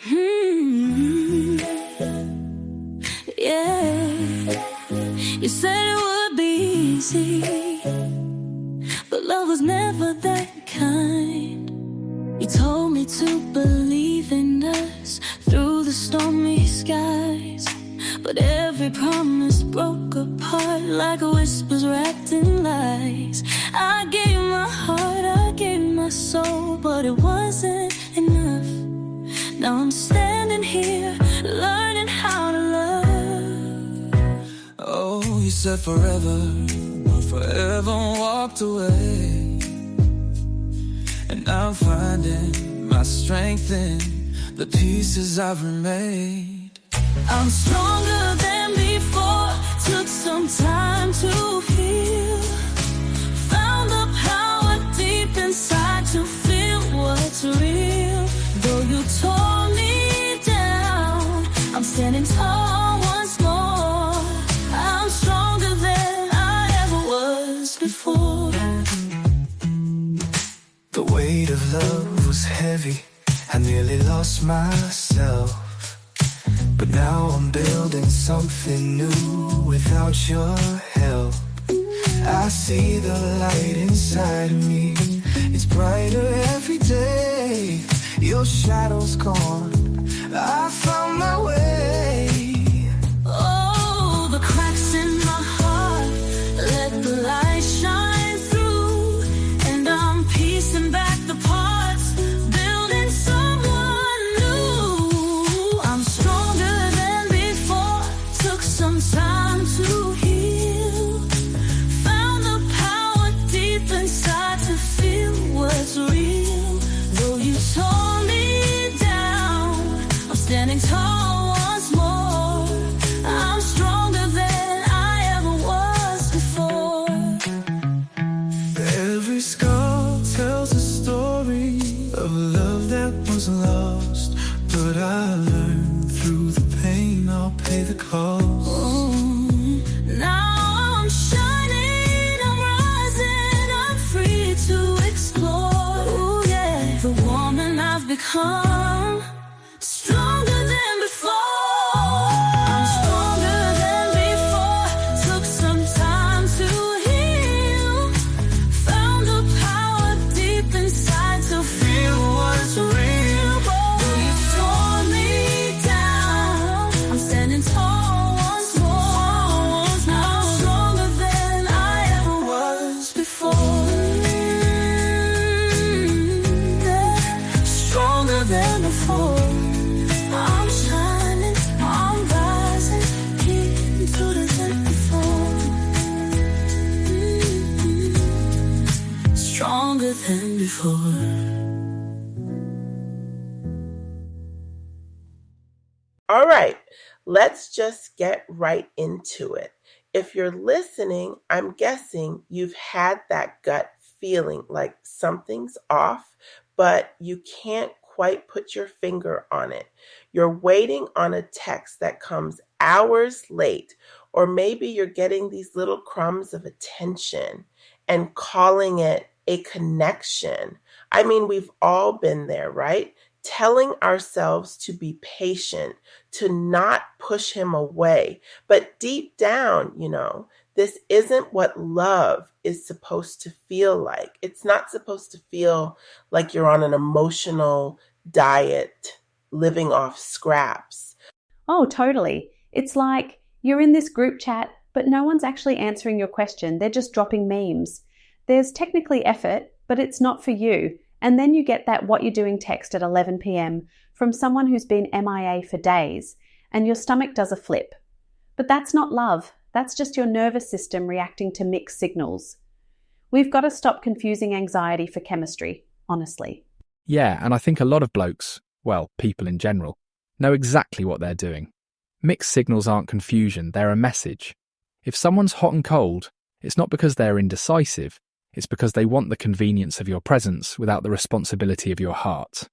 Hmm. Yeah, you said it would be easy, but love was never that kind. You told me to believe in us through the stormy skies, but every promise broke apart like whispers wrapped in lies. I gave my heart, I gave my soul, but it wasn't enough. Now I'm standing here, learning how to love. Oh, you said forever, but forever walked away. And I'm finding my strength in the pieces I've remade. I'm stronger than before, took some time to heal. Found the power deep inside to feel what's real. Though you tore me down, I'm standing tall once more. I'm stronger than I ever was before. The weight of love was heavy, I nearly lost myself. But now I'm building something new without your help. I see the light inside of me, it's brighter every day. Your shadow's gone, I found my way. Oh, the cracks in my heart, let the light shine through. And I'm piecing back the parts, building someone new. I'm stronger than before, took some time to heal. Found the power deep inside to feel what's real. Though you tore me down, I'm standing tall once more. I'm stronger than I ever was before. Every scar tells a story of love that was lost. But I learned through the pain, I'll pay the cost. Now I'm shining, I'm rising, I'm free to explore. Ooh, yeah. The woman I've become, stronger than before. I'm stronger than before, took some time to heal. Found the power deep inside to feel what's real. Though you tore me down, I'm standing tall once more. Now I'm stronger than I ever was before. Stronger than before. I'm shining, I'm rising, keep through than before. Stronger than before. All right, let's just get right into it. If you're listening, I'm guessing you've had that gut feeling like something's off, but you can't quite put your finger on it. You're waiting on a text that comes hours late, or maybe you're getting these little crumbs of attention and calling it a connection. I mean, we've all been there, right? Telling ourselves to be patient, to not push him away. But deep down, this isn't what love is supposed to feel like. It's not supposed to feel like you're on an emotional diet, living off scraps. Oh, totally. It's like you're in this group chat, but no one's actually answering your question. They're just dropping memes. There's technically effort, but it's not for you. And then you get that "what you're doing" text at 11 p.m. from someone who's been MIA for days, and your stomach does a flip. But that's not love. That's just your nervous system reacting to mixed signals. We've got to stop confusing anxiety for chemistry, honestly. Yeah, and I think a lot of blokes, well, people in general, know exactly what they're doing. Mixed signals aren't confusion, they're a message. If someone's hot and cold, it's not because they're indecisive. It's because they want the convenience of your presence without the responsibility of your heart.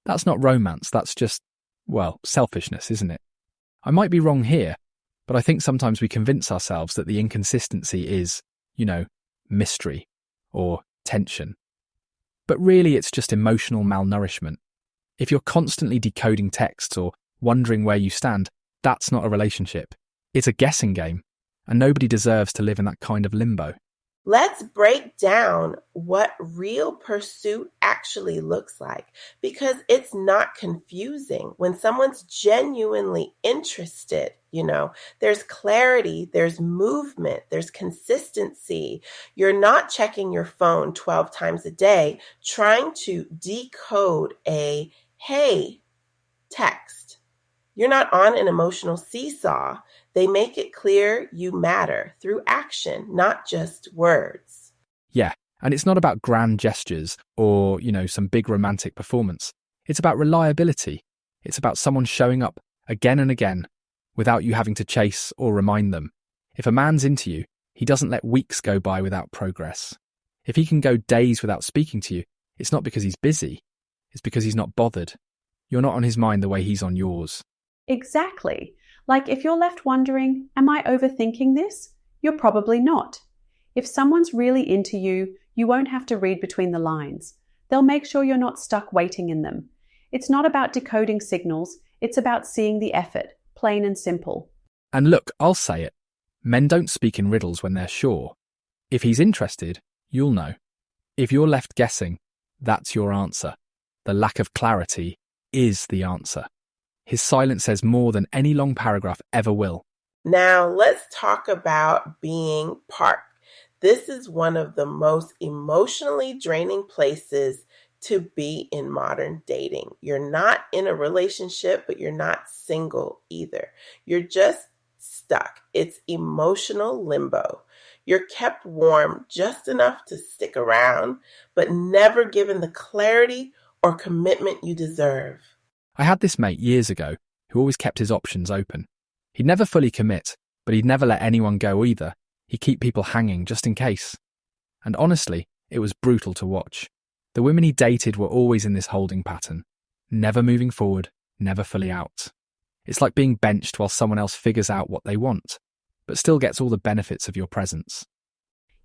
That's not romance, that's just, well, selfishness, isn't it? I might be wrong here, but I think sometimes we convince ourselves that the inconsistency is, mystery or tension. But really it's just emotional malnourishment. If you're constantly decoding texts or wondering where you stand, that's not a relationship. It's a guessing game, and nobody deserves to live in that kind of limbo. Let's break down what real pursuit actually looks like, because it's not confusing. When someone's genuinely interested, there's clarity, there's movement, there's consistency. You're not checking your phone 12 times a day trying to decode a hey text. You're not on an emotional seesaw. They make it clear you matter through action, not just words. Yeah, and it's not about grand gestures or, some big romantic performance. It's about reliability. It's about someone showing up again and again without you having to chase or remind them. If a man's into you, he doesn't let weeks go by without progress. If he can go days without speaking to you, it's not because he's busy. It's because he's not bothered. You're not on his mind the way he's on yours. Exactly. Like if you're left wondering, am I overthinking this? You're probably not. If someone's really into you, you won't have to read between the lines. They'll make sure you're not stuck waiting in them. It's not about decoding signals, it's about seeing the effort, plain and simple. And look, I'll say it. Men don't speak in riddles when they're sure. If he's interested, you'll know. If you're left guessing, that's your answer. The lack of clarity is the answer. His silence says more than any long paragraph ever will. Now let's talk about being parked. This is one of the most emotionally draining places to be in modern dating. You're not in a relationship, but you're not single either. You're just stuck. It's emotional limbo. You're kept warm just enough to stick around, but never given the clarity or commitment you deserve. I had this mate years ago who always kept his options open. He'd never fully commit, but he'd never let anyone go either. He'd keep people hanging just in case. And honestly, it was brutal to watch. The women he dated were always in this holding pattern, never moving forward, never fully out. It's like being benched while someone else figures out what they want, but still gets all the benefits of your presence.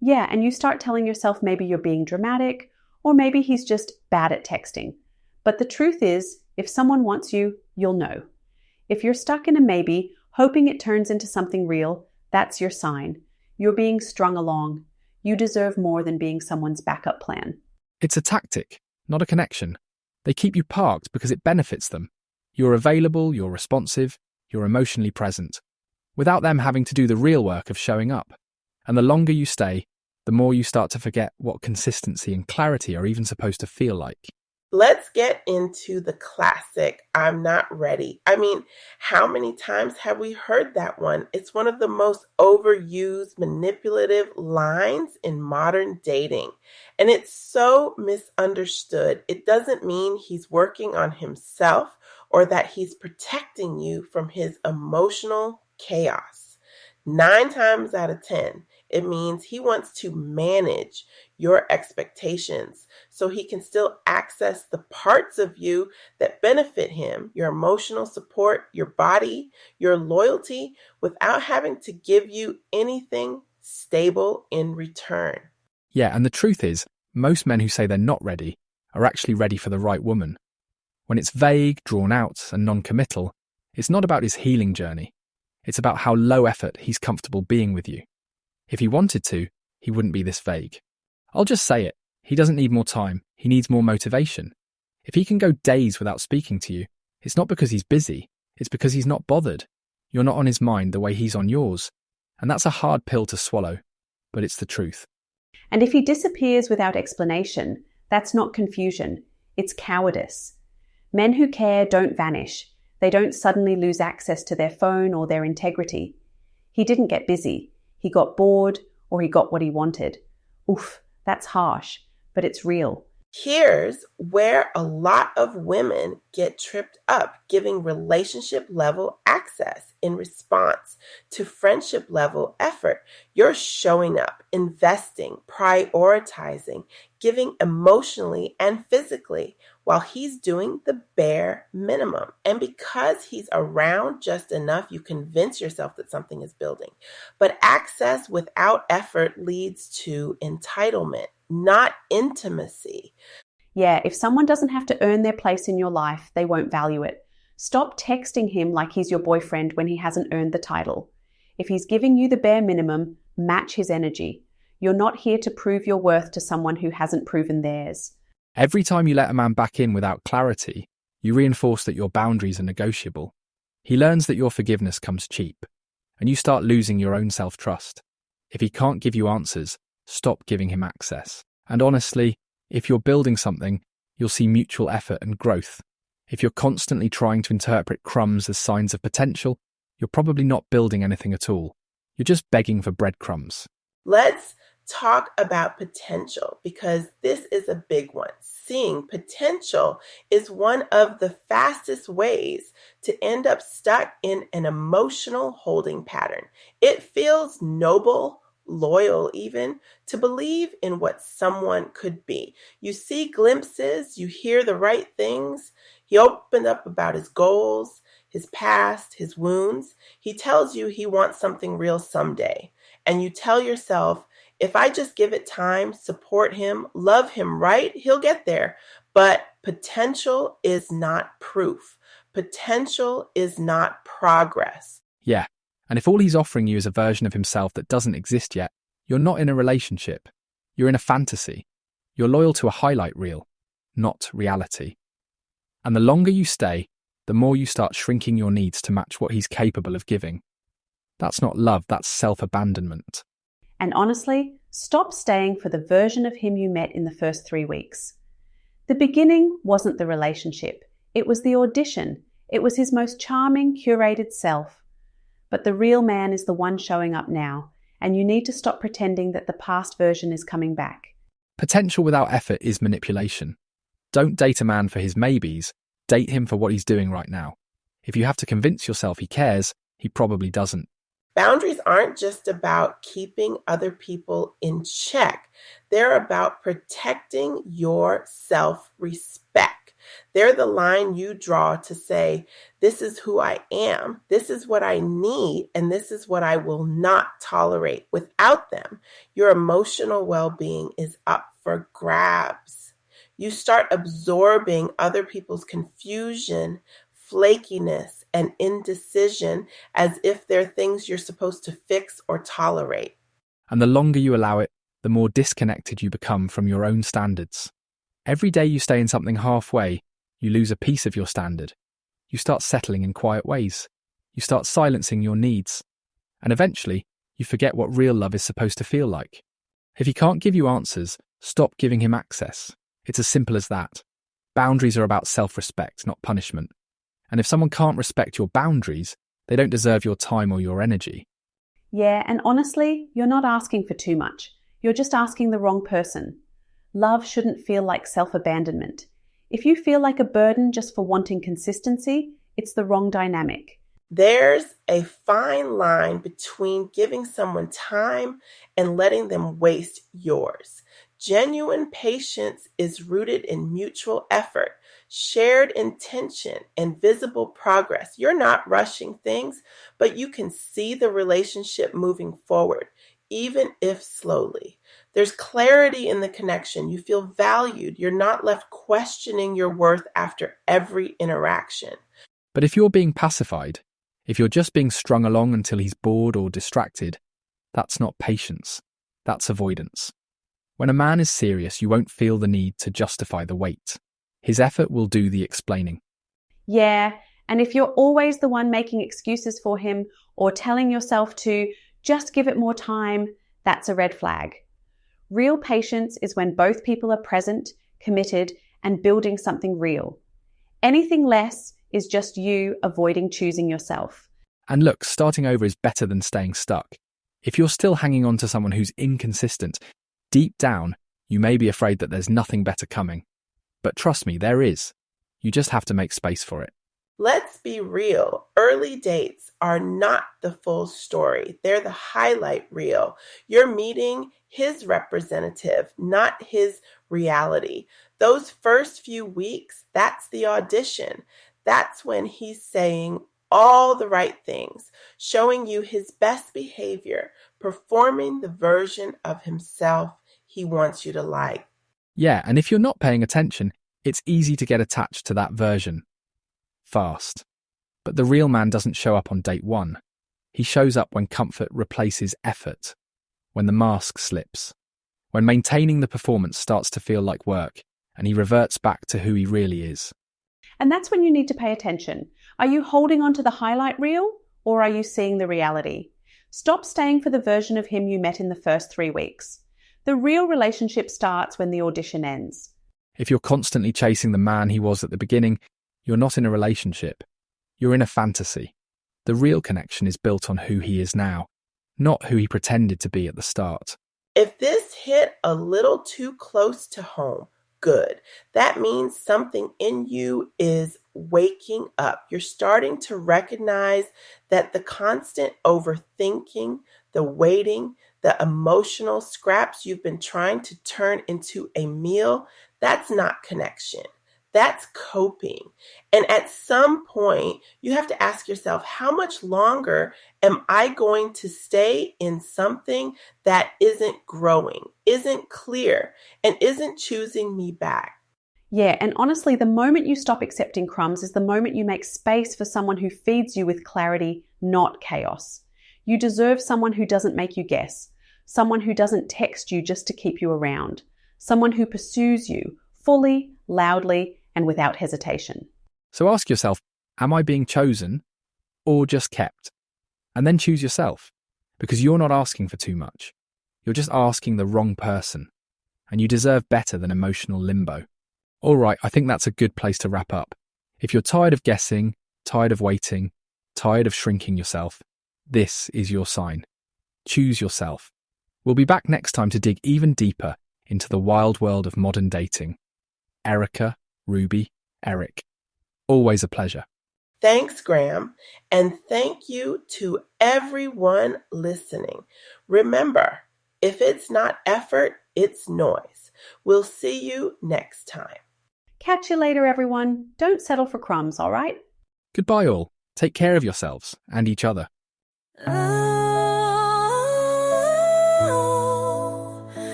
Yeah, and you start telling yourself maybe you're being dramatic, or maybe he's just bad at texting. But the truth is, if someone wants you, you'll know. If you're stuck in a maybe, hoping it turns into something real, that's your sign. You're being strung along. You deserve more than being someone's backup plan. It's a tactic, not a connection. They keep you parked because it benefits them. You're available, you're responsive, you're emotionally present, without them having to do the real work of showing up. And the longer you stay, the more you start to forget what consistency and clarity are even supposed to feel like. Let's get into the classic, I'm not ready. I mean, how many times have we heard that one? It's one of the most overused, manipulative lines in modern dating. And it's so misunderstood. It doesn't mean he's working on himself or that he's protecting you from his emotional chaos. 9 times out of 10, it means he wants to manage your expectations so he can still access the parts of you that benefit him, your emotional support, your body, your loyalty, without having to give you anything stable in return. Yeah, and the truth is, most men who say they're not ready are actually ready for the right woman. When it's vague, drawn out, and non-committal, it's not about his healing journey. It's about how low effort he's comfortable being with you. If he wanted to, he wouldn't be this vague. I'll just say it. He doesn't need more time. He needs more motivation. If he can go days without speaking to you, it's not because he's busy. It's because he's not bothered. You're not on his mind the way he's on yours. And that's a hard pill to swallow, but it's the truth. And if he disappears without explanation, that's not confusion. It's cowardice. Men who care don't vanish. They don't suddenly lose access to their phone or their integrity. He didn't get busy. He got bored, or he got what he wanted. Oof, that's harsh, but it's real. Here's where a lot of women get tripped up, giving relationship level access in response to friendship level effort. You're showing up, investing, prioritizing, giving emotionally and physically, while he's doing the bare minimum. And because he's around just enough, you convince yourself that something is building. But access without effort leads to entitlement, not intimacy. Yeah, if someone doesn't have to earn their place in your life, they won't value it. Stop texting him like he's your boyfriend when he hasn't earned the title. If he's giving you the bare minimum, match his energy. You're not here to prove your worth to someone who hasn't proven theirs. Every time you let a man back in without clarity, you reinforce that your boundaries are negotiable. He learns that your forgiveness comes cheap, and you start losing your own self-trust. If he can't give you answers, stop giving him access. And honestly, if you're building something, you'll see mutual effort and growth. If you're constantly trying to interpret crumbs as signs of potential, you're probably not building anything at all. You're just begging for breadcrumbs. Let's talk about potential, because this is a big one. Seeing potential is one of the fastest ways to end up stuck in an emotional holding pattern. It feels noble, loyal even, to believe in what someone could be. You see glimpses, you hear the right things. He opened up about his goals, his past, his wounds. He tells you he wants something real someday. And you tell yourself, if I just give it time, support him, love him right, he'll get there. But potential is not proof. Potential is not progress. Yeah, and if all he's offering you is a version of himself that doesn't exist yet, you're not in a relationship. You're in a fantasy. You're loyal to a highlight reel, not reality. And the longer you stay, the more you start shrinking your needs to match what he's capable of giving. That's not love, that's self-abandonment. And honestly, stop staying for the version of him you met in the first 3 weeks. The beginning wasn't the relationship. It was the audition. It was his most charming, curated self. But the real man is the one showing up now, and you need to stop pretending that the past version is coming back. Potential without effort is manipulation. Don't date a man for his maybes, date him for what he's doing right now. If you have to convince yourself he cares, he probably doesn't. Boundaries aren't just about keeping other people in check. They're about protecting your self-respect. They're the line you draw to say, this is who I am, this is what I need, and this is what I will not tolerate. Without them, your emotional well-being is up for grabs. You start absorbing other people's confusion, flakiness, and indecision as if they're things you're supposed to fix or tolerate. And the longer you allow it, the more disconnected you become from your own standards. Every day you stay in something halfway, you lose a piece of your standard. You start settling in quiet ways. You start silencing your needs. And eventually, you forget what real love is supposed to feel like. If he can't give you answers, stop giving him access. It's as simple as that. Boundaries are about self-respect, not punishment. And if someone can't respect your boundaries, they don't deserve your time or your energy. Yeah, and honestly, you're not asking for too much. You're just asking the wrong person. Love shouldn't feel like self-abandonment. If you feel like a burden just for wanting consistency, it's the wrong dynamic. There's a fine line between giving someone time and letting them waste yours. Genuine patience is rooted in mutual effort, shared intention, and visible progress. You're not rushing things, but you can see the relationship moving forward, even if slowly. There's clarity in the connection. You feel valued. You're not left questioning your worth after every interaction. But if you're being pacified, if you're just being strung along until he's bored or distracted, that's not patience. That's avoidance. When a man is serious, you won't feel the need to justify the wait. His effort will do the explaining. Yeah, and if you're always the one making excuses for him or telling yourself to just give it more time, that's a red flag. Real patience is when both people are present, committed, and building something real. Anything less is just you avoiding choosing yourself. And look, starting over is better than staying stuck. If you're still hanging on to someone who's inconsistent, deep down, you may be afraid that there's nothing better coming. But trust me, there is. You just have to make space for it. Let's be real. Early dates are not the full story. They're the highlight reel. You're meeting his representative, not his reality. Those first few weeks, that's the audition. That's when he's saying all the right things, showing you his best behavior, performing the version of himself he wants you to like. Yeah, and if you're not paying attention, it's easy to get attached to that version. Fast. But the real man doesn't show up on date 1. He shows up when comfort replaces effort, when the mask slips, when maintaining the performance starts to feel like work, and he reverts back to who he really is. And that's when you need to pay attention. Are you holding on to the highlight reel, or are you seeing the reality? Stop staying for the version of him you met in the first 3 weeks. The real relationship starts when the audition ends. If you're constantly chasing the man he was at the beginning, you're not in a relationship. You're in a fantasy. The real connection is built on who he is now, not who he pretended to be at the start. If this hit a little too close to home, good. That means something in you is waking up. You're starting to recognize that the constant overthinking, the waiting, the emotional scraps you've been trying to turn into a meal, that's not connection. That's coping. And at some point, you have to ask yourself, how much longer am I going to stay in something that isn't growing, isn't clear, and isn't choosing me back? Yeah, and honestly, the moment you stop accepting crumbs is the moment you make space for someone who feeds you with clarity, not chaos. You deserve someone who doesn't make you guess, someone who doesn't text you just to keep you around, someone who pursues you fully, loudly, and without hesitation. So ask yourself, am I being chosen or just kept? And then choose yourself, because you're not asking for too much. You're just asking the wrong person, and you deserve better than emotional limbo. All right, I think that's a good place to wrap up. If you're tired of guessing, tired of waiting, tired of shrinking yourself, this is your sign. Choose yourself. We'll be back next time to dig even deeper into the wild world of modern dating. Erica, Ruby, Eric. Always a pleasure. Thanks, Graham, and thank you to everyone listening. Remember, if it's not effort, it's noise. We'll see you next time. Catch you later, everyone. Don't settle for crumbs, all right? Goodbye all. Take care of yourselves and each other. Oh,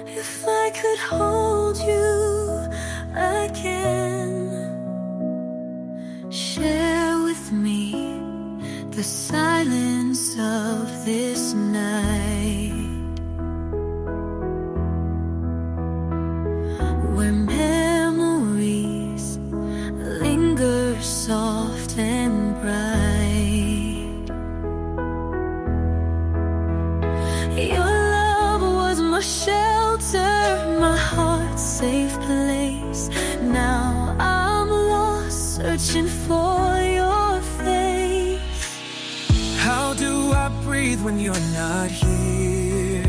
if I could hold you again, share with me the silence of this night, where memories linger soft and bright. Your love was my shelter, my heart's safe place. Now I'm lost, searching for your face. How do I breathe when you're not here?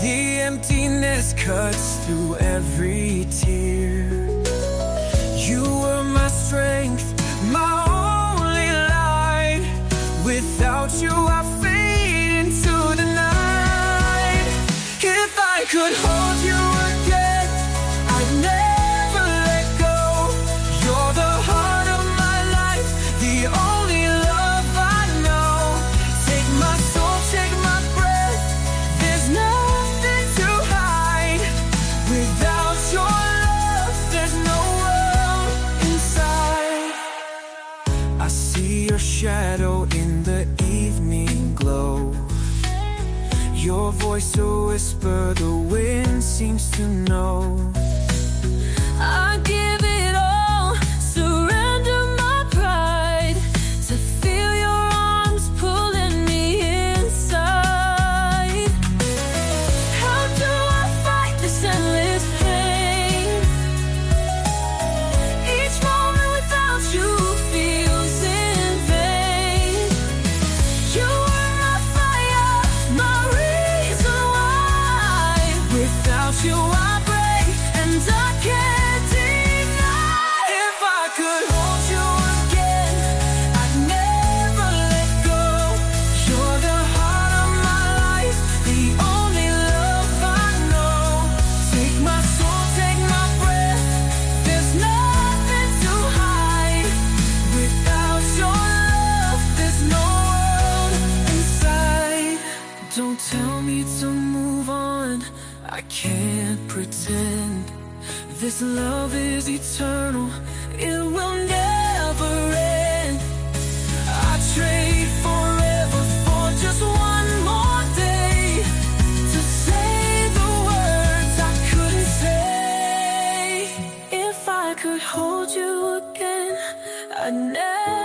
The emptiness cuts through every tear. You were my strength, my only light. Without you I fade into the night. If I could hold you again, I'd never let go. You're the heart of my life, the only love I know. Take my soul, take my breath, there's nothing to hide. Without your love, there's no world inside. I see your shadow in the evening glow. Your voice a whisper, the wind seems to know. I give it all, surrender my pride, to feel your arms pulling me inside. How do I fight this endless pain? Each moment without you feels in vain. You were my fire, my reason why. Without you I break, And I can't deny This love is eternal, it will never end. I trade forever for just one more day to say the words I couldn't say. If I could hold you again, I'd never